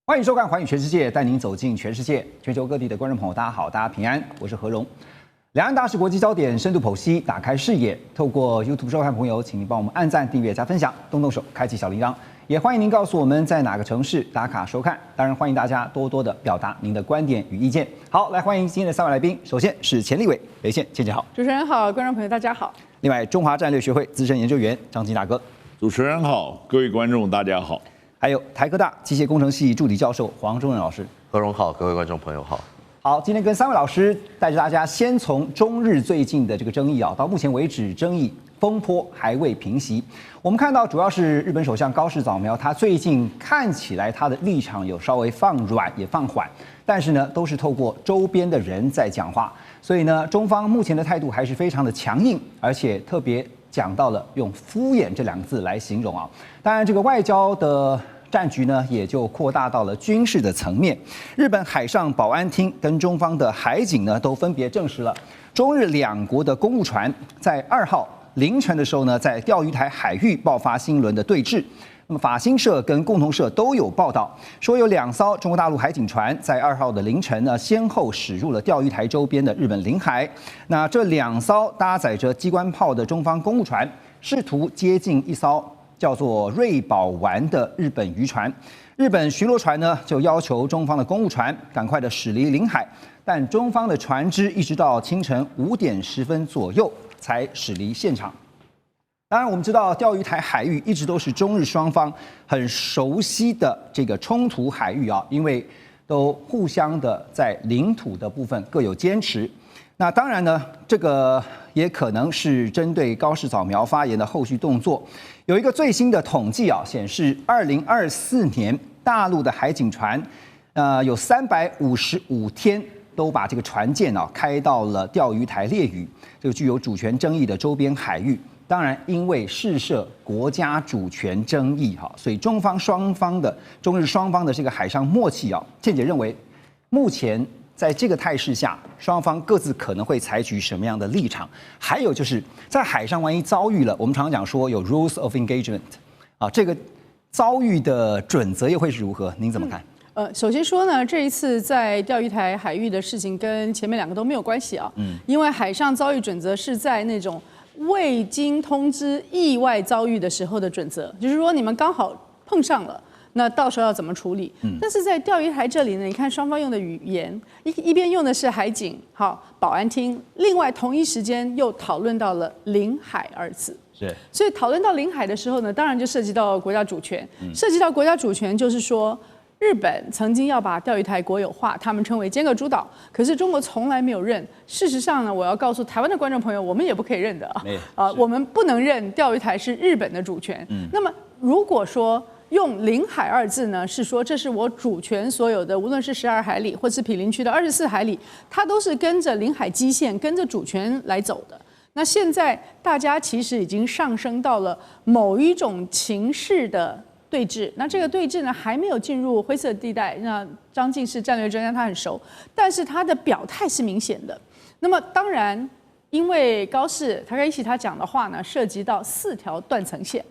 欢迎收看《寰宇全世界》，带您走进全世界。全球各地的观众朋友，大家好，大家平安，我是何荣。两岸大事国际焦点深度剖析，打开视野。透过 YouTube 收看朋友，请您帮我们按赞、订阅、加分享，动动手，开启小铃铛。也欢迎您告诉我们在哪个城市打卡收看。当然，欢迎大家多多的表达您的观点与意见。好，来欢迎今天的三位来宾。首先是前立委雷宪，倩倩好。主持人好，观众朋友大家好。另外，中华战略学会资深研究员张金大哥。主持人好，各位观众大家好。还有台科大机械工程系助理教授黄忠仁老师。何荣好，各位观众朋友好。好，今天跟三位老师带着大家先从中日最近的这个争议到目前为止争议风波还未平息。我们看到主要是日本首相高市早苗，他最近看起来他的立场有稍微放软也放缓，但是呢都是透过周边的人在讲话，所以呢中方目前的态度还是非常的强硬，而且特别讲到了用敷衍这两个字来形容啊。当然这个外交的战局呢，也就扩大到了军事的层面。日本海上保安厅跟中方的海警呢，都分别证实了中日两国的公务船在2号凌晨的时候呢，在钓鱼台海域爆发新一轮的对峙。那么法新社跟共同社都有报道说，有2艘中国大陆海警船在2号的凌晨呢，先后驶入了钓鱼台周边的日本领海。那这2艘搭载着机关炮的中方公务船，试图接近一艘叫做瑞宝丸的日本渔船。日本巡逻船呢就要求中方的公务船赶快的驶离领海，但中方的船只一直到清晨5点10分左右才驶离现场。当然我们知道钓鱼台海域一直都是中日双方很熟悉的这个冲突海域啊，因为都互相的在领土的部分各有坚持。那当然呢，这个也可能是针对高市早苗发言的后续动作。有一个最新的统计啊，显示2024年大陆的海警船，有355天都把这个船舰开到了钓鱼台列屿，这个具有主权争议的周边海域。当然，因为事涉国家主权争议所以中日双方的这个海上默契倩姐认为，目前在这个态势下，双方各自可能会采取什么样的立场？还有就是在海上万一遭遇了，我们常常讲说有 rules of engagement 这个遭遇的准则又会是如何？您怎么看？首先说呢，这一次在钓鱼台海域的事情跟前面2个都没有关系啊。因为海上遭遇准则是在那种未经通知意外遭遇的时候的准则，就是说你们刚好碰上了。那到时候要怎么处理？但是在钓鱼台这里呢，你看双方用的语言，一边用的是海警、保安厅，另外同一时间又讨论到了领海2字。是，所以讨论到领海的时候呢，当然就涉及到国家主权。涉及到国家主权，就是说日本曾经要把钓鱼台国有化，他们称为尖阁诸岛，可是中国从来没有认。事实上呢，我要告诉台湾的观众朋友，我们也不可以认的我们不能认钓鱼台是日本的主权。那么如果说用领海2字呢，是说这是我主权所有的，无论是12海里或是毗邻区的24海里，它都是跟着领海基线、跟着主权来走的。那现在大家其实已经上升到了某一种情势的对峙，那这个对峙呢还没有进入灰色地带。那张进是战略专家，他很熟，但是他的表态是明显的。那么当然，因为高市他讲的话呢，涉及到4条断层线。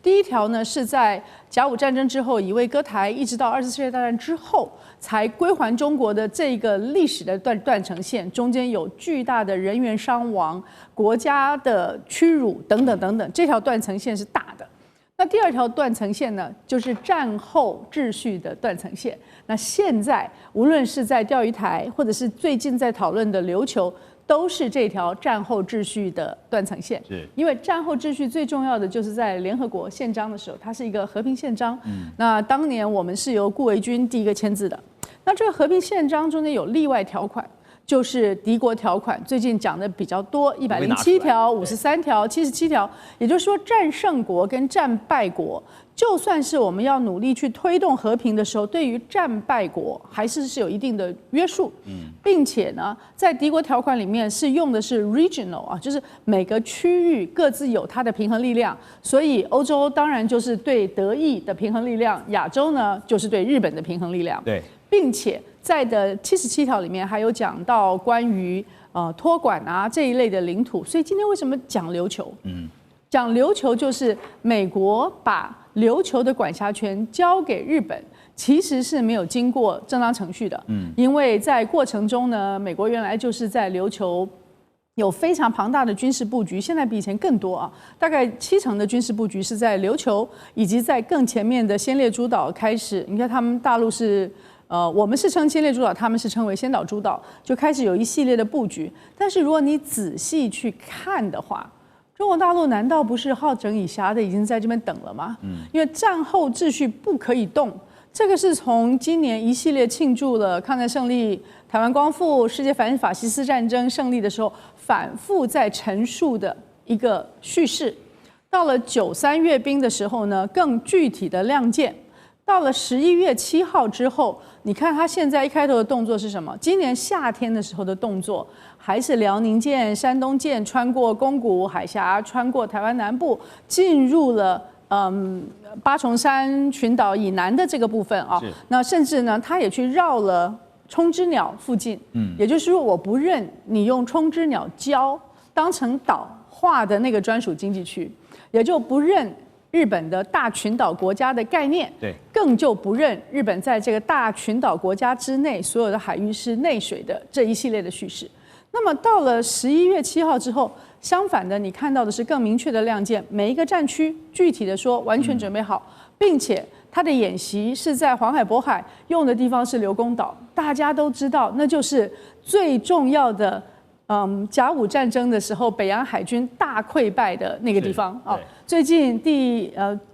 第一条呢，是在甲午战争之后，以卫割台，一直到2次世界大战之后，才归还中国的这个历史的断层线，中间有巨大的人员伤亡、国家的屈辱等等等等，这条断层线是大的。那第2条断层线呢，就是战后秩序的断层线。那现在无论是在钓鱼台，或者是最近在讨论的琉球，都是这条战后秩序的断层线。是，因为战后秩序最重要的就是在联合国宪章的时候，它是一个和平宪章。那当年我们是由顾维钧第一个签字的。那这个和平宪章中间有例外条款，就是敌国条款，最近讲的比较多，107条、53条、77条。也就是说，战胜国跟战败国，就算是我们要努力去推动和平的时候，对于战败国还是有一定的约束。并且呢，在敌国条款里面是用的是 regional 就是每个区域各自有它的平衡力量。所以欧洲当然就是对德意的平衡力量，亚洲呢就是对日本的平衡力量。对，并且在的77条里面还有讲到关于托管这一类的领土。所以今天为什么讲琉球？讲琉球就是美国把琉球的管辖权交给日本，其实是没有经过正当程序的。因为在过程中呢，美国原来就是在琉球有非常庞大的军事布局，现在比以前更多啊，大概70%的军事布局是在琉球以及在更前面的先烈诸岛开始。你看他们大陆是。我们是称先烈诸岛，他们是称为先岛诸岛，就开始有一系列的布局。但是如果你仔细去看的话，中国大陆难道不是好整以暇的已经在这边等了吗？因为战后秩序不可以动，这个是从今年一系列庆祝了抗战胜利、台湾光复、世界反法西斯战争胜利的时候，反复在陈述的一个叙事。到了93阅兵的时候呢，更具体的亮剑。到了11月7号之后，你看他现在一开头的动作是什么？今年夏天的时候的动作还是辽宁舰、山东舰穿过宫古海峡，穿过台湾南部，进入了八重山群岛以南的这个部分啊。那甚至呢，他也去绕了冲之鸟附近。也就是说，我不认你用冲之鸟礁当成岛划的那个专属经济区，也就不认。日本的大群岛国家的概念，对，更就不认日本在这个大群岛国家之内所有的海域是内水的这一系列的叙事。那么到了11月7号之后，相反的，你看到的是更明确的亮剑，每一个战区具体的说完全准备好，并且它的演习是在黄海、渤海，用的地方是刘公岛，大家都知道，那就是最重要的。甲午战争的时候，北洋海军大溃败的那个地方啊。最近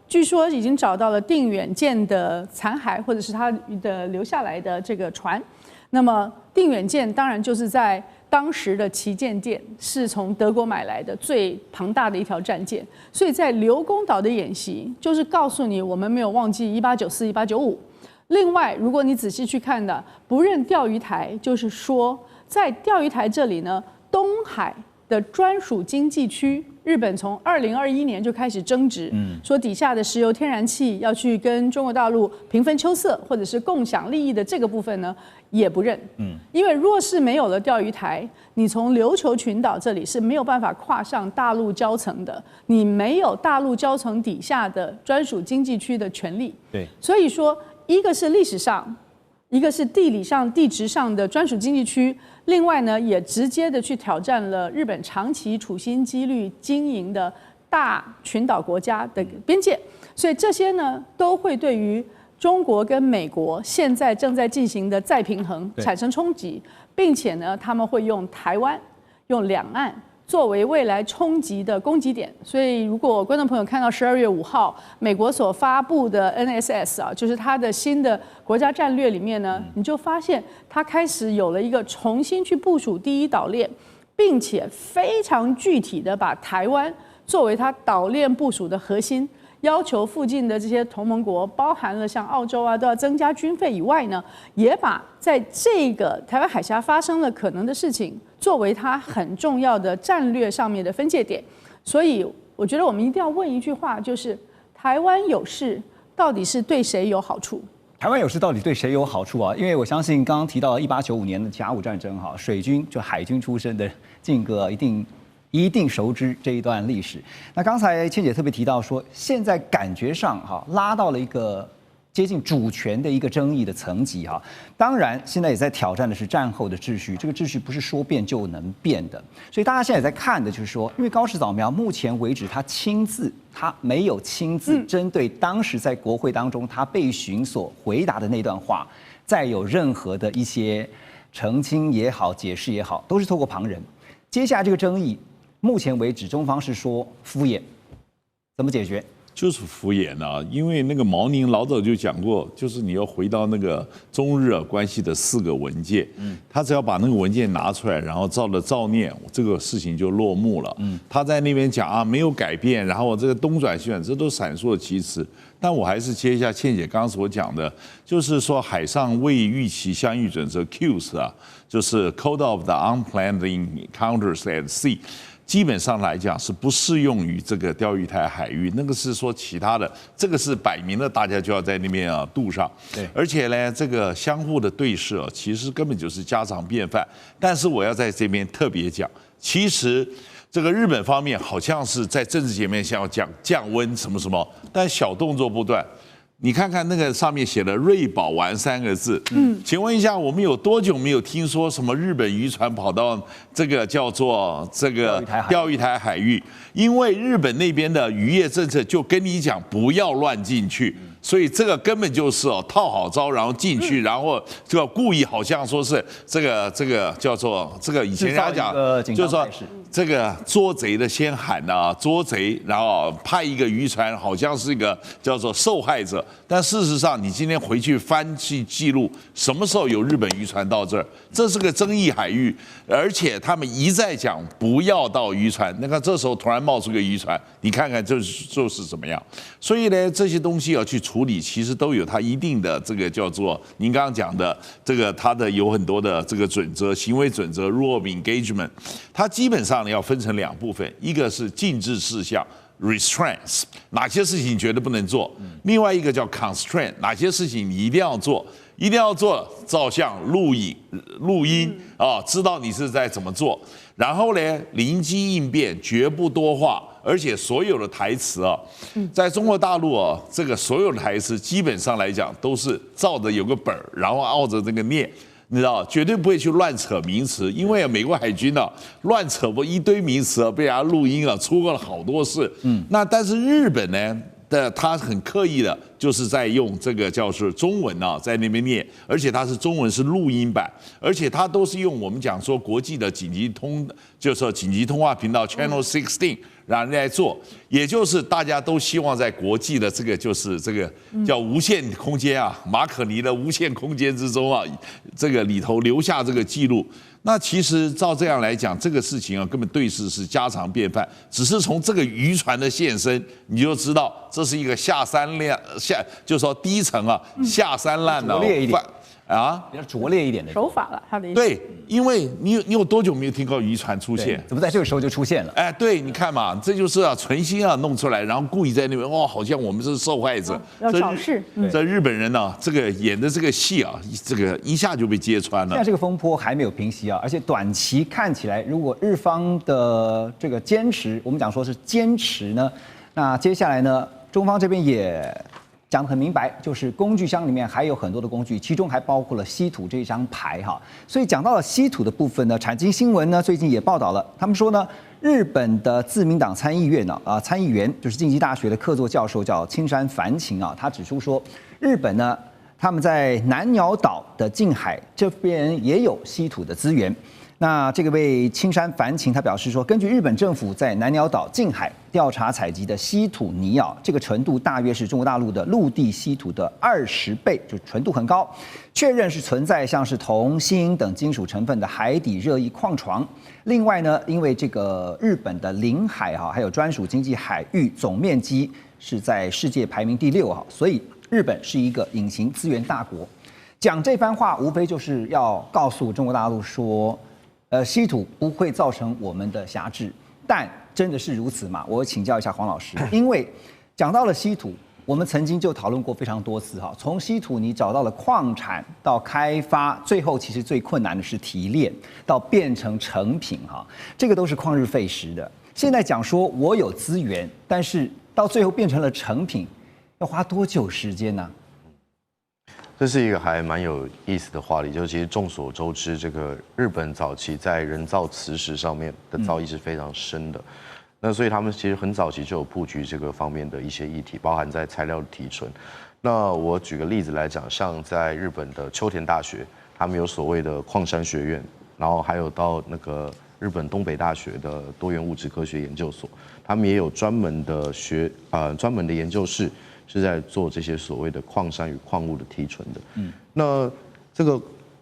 据说已经找到了定远舰的残骸，或者是它的留下来的这个船。那么定远舰当然就是在当时的旗舰舰，是从德国买来的最庞大的一条战舰。所以在刘公岛的演习，就是告诉你我们没有忘记1894、1895。另外，如果你仔细去看的，不认钓鱼台，就是说。在钓鱼台这里呢，东海的专属经济区，日本从2021年就开始争执，说底下的石油天然气要去跟中国大陆平分秋色，或者是共享利益的这个部分呢，也不认。因为若是没有了钓鱼台，你从琉球群岛这里是没有办法跨上大陆礁层的，你没有大陆礁层底下的专属经济区的权利。对，所以说，一个是历史上。一个是地理上、地质上的专属经济区，另外呢，也直接的去挑战了日本长期处心积虑经营的大群岛国家的边界，所以这些呢，都会对于中国跟美国现在正在进行的再平衡产生冲击，并且呢，他们会用台湾、用两岸。作为未来冲击的攻击点，所以如果观众朋友看到12月5号美国所发布的 NSS 啊，就是它的新的国家战略里面呢，你就发现它开始有了一个重新去部署第一岛链，并且非常具体的把台湾作为它岛链部署的核心，要求附近的这些同盟国，包含了像澳洲啊，都要增加军费以外呢，也把在这个台湾海峡发生了可能的事情。作为它很重要的战略上面的分界点，所以我觉得我们一定要问一句话，就是台湾有事到底是对谁有好处？台湾有事到底对谁有好处啊？因为我相信刚刚提到1895年的甲午战争哈，水军就海军出身的靖哥一定熟知这一段历史。那刚才倩姐特别提到说，现在感觉上哈拉到了一个接近主权的一个争议的层级哈，当然现在也在挑战的是战后的秩序，这个秩序不是说变就能变的，所以大家现在也在看的就是说，因为高市早苗目前为止他没有亲自针对当时在国会当中他被询所回答的那段话，再有任何的一些澄清也好、解释也好，都是透过旁人。接下来这个争议，目前为止中方是说敷衍，怎么解决？就是敷衍啊，因为那个毛宁老早就讲过，就是你要回到那个中日关系的4个文件，他只要把那个文件拿出来，然后照了照念，这个事情就落幕了。他在那边讲啊，没有改变，然后我这个东转西转，这都闪烁其词。但我还是接一下倩姐刚刚所讲的，就是说海上未预期相遇准则 CUES 啊，就是 Code of the Unplanned Encounters at Sea。基本上来讲是不适用于这个钓鱼台海域，那个是说其他的，这个是摆明了大家就要在那边渡上。对，而且呢，这个相互的对视其实根本就是家常便饭。但是我要在这边特别讲，其实这个日本方面好像是在政治层面想要讲降温什么什么，但小动作不断。你看看那个上面写了“瑞宝丸”3个字，请问一下，我们有多久没有听说什么日本渔船跑到这个叫做这个钓鱼台海域？因为日本那边的渔业政策就跟你讲不要乱进去，所以这个根本就是套好招，然后进去，然后这个故意好像说是这个叫做这个以前人家讲就是说。这个捉贼的先喊捉贼，然后派一个渔船，好像是一个叫做受害者。但事实上，你今天回去翻去记录，什么时候有日本渔船到这儿？这是个争议海域，而且他们一再讲不要到渔船。那个这时候突然冒出个渔船，你看看就是怎么样？所以呢，这些东西要去处理，其实都有它一定的这个叫做您刚刚讲的这个它的有很多的这个准则、行为准则 （rule of engagement）， 它基本上要分成2部分，一个是禁制事项 （restraints）， 哪些事情你绝对不能做；另外一个叫 constraint， 哪些事情你一定要做。一定要做照相、录音知道你是在怎么做。然后呢，灵机应变，绝不多话，而且所有的台词在中国大陆这个所有的台词基本上来讲都是照着有个本儿，然后按着这个念。你知道，绝对不会去乱扯名词，因为美国海军乱扯不一堆名词被人家录音出过了好多事。那但是日本呢？他很刻意的，就是在用这个叫是中文在那边念，而且它是中文是录音版，而且它都是用我们讲说国际的就是说紧急通话频道 Channel 16，让人来做，也就是大家都希望在国际的这个就是这个叫无限空间马可尼的无限空间之中这个里头留下这个记录。那其实照这样来讲，这个事情根本对事是家常便饭，只是从这个渔船的现身，你就知道这是一个就是说低层下三滥的比较拙劣一点的手法了，他的意思。对，因为你有多久没有听到渔船出现？怎么在这个时候就出现了？对，你看嘛，这就是存心弄出来，然后故意在那边好像我们是受害者，要找事。这日本人这个演的这个戏这个一下就被揭穿了。现在这个风波还没有平息而且短期看起来，如果日方的这个坚持，我们讲说是坚持呢，那接下来呢，中方这边也讲得很明白，就是工具箱里面还有很多的工具，其中还包括了稀土这张牌所以讲到了稀土的部分呢，产经新闻呢最近也报道了，他们说呢，日本的自民党参议员就是近畿大学的客座教授叫青山繁晴他指出说，日本呢他们在南鸟岛的近海这边也有稀土的资源。那这个位青山繁晴他表示说，根据日本政府在南鸟岛近海调查采集的稀土泥这个纯度大约是中国大陆的陆地稀土的20倍，就纯度很高，确认是存在像是铜、锌等金属成分的海底热液矿床。另外呢，因为这个日本的领海还有专属经济海域总面积是在世界排名第6所以日本是一个隐形资源大国。讲这番话无非就是要告诉中国大陆说，稀土不会造成我们的辖制，但真的是如此吗？我请教一下黄老师，因为讲到了稀土，我们曾经就讨论过非常多次从稀土你找到了矿产到开发，最后其实最困难的是提炼到变成成品这个都是旷日费时的。现在讲说我有资源，但是到最后变成了成品，要花多久时间呢？这是一个还蛮有意思的话题，就是其实众所周知，这个日本早期在人造磁石上面的造诣是非常深的，那所以他们其实很早期就有布局这个方面的一些议题，包含在材料的提纯。那我举个例子来讲，像在日本的秋田大学，他们有所谓的矿山学院，然后还有到那个日本东北大学的多元物质科学研究所，他们也有专门的研究室。是在做这些所谓的矿山与矿物的提纯的。那这个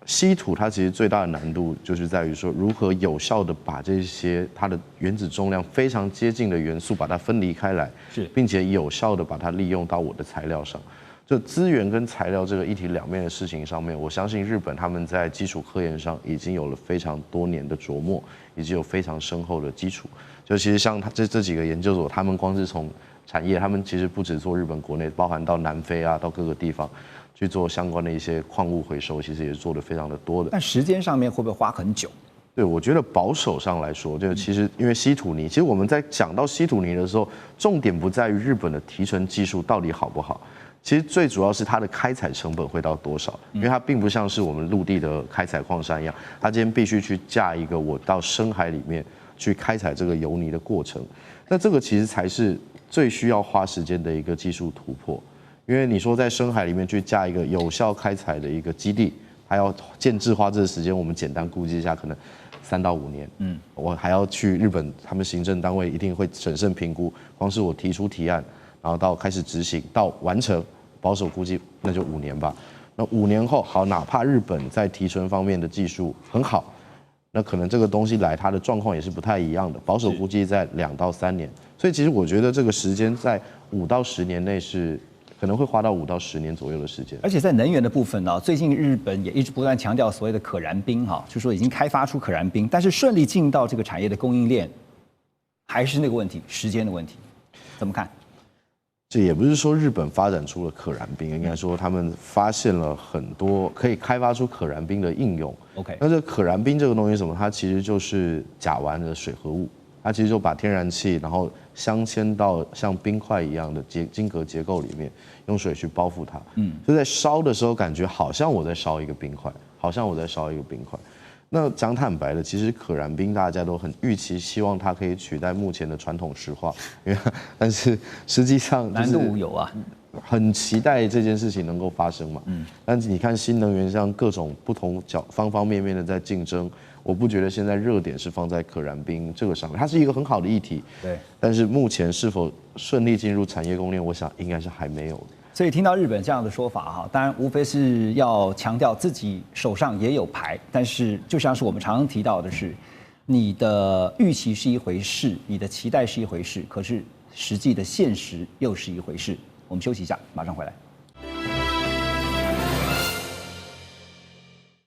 稀土它其实最大的难度就是在于说，如何有效的把这些它的原子重量非常接近的元素把它分离开来，并且有效的把它利用到我的材料上。就资源跟材料这个一体两面的事情上面，我相信日本他们在基础科研上已经有了非常多年的琢磨，以及有非常深厚的基础。就其实像这几个研究所，他们光是从产业，他们其实不只做日本国内，包含到南非到各个地方去做相关的一些矿物回收，其实也是做得非常的多的。但时间上面会不会花很久？对，我觉得保守上来说，就其实因为稀土泥，其实我们在讲到稀土泥的时候，重点不在于日本的提纯技术到底好不好，其实最主要是它的开采成本会到多少，因为它并不像是我们陆地的开采矿山一样，它今天必须去架一个我到深海里面去开采这个油泥的过程，那这个其实才是最需要花时间的一个技术突破，因为你说在深海里面去架一个有效开采的一个基地，还要建制花这个时间，我们简单估计一下，可能3到5年。我还要去日本，他们行政单位一定会审慎评估，光是我提出提案，然后到开始执行到完成，保守估计那就5年吧。那5年后，好，哪怕日本在提纯方面的技术很好，那可能这个东西来它的状况也是不太一样的，保守估计在2到3年。所以其实我觉得这个时间在5到10年内是。可能会花到5到10年左右的时间，而且在能源的部分呢，最近日本也一直不断强调所谓的可燃冰哈，就说已经开发出可燃冰，但是顺利进到这个产业的供应链，还是那个问题，时间的问题，怎么看？这也不是说日本发展出了可燃冰，应该说他们发现了很多可以开发出可燃冰的应用。OK， 那这可燃冰这个东西是什么？它其实就是甲烷的水合物，它其实就把天然气然后镶嵌到像冰块一样的晶格结构里面，用水去包覆它。就在烧的时候，感觉好像我在烧一个冰块，好像我在烧一个冰块。那讲坦白的，其实可燃冰大家都很预期，希望它可以取代目前的传统石化，但是实际上难度有啊。很期待这件事情能够发生嘛。但是你看新能源像各种不同方方面面的在竞争。我不觉得现在热点是放在可燃冰这个上面，它是一个很好的议题。对，但是目前是否顺利进入产业供应链，我想应该是还没有的。所以听到日本这样的说法哈，当然无非是要强调自己手上也有牌，但是就像是我们常常提到的是，你的预期是一回事，你的期待是一回事，可是实际的现实又是一回事。我们休息一下，马上回来。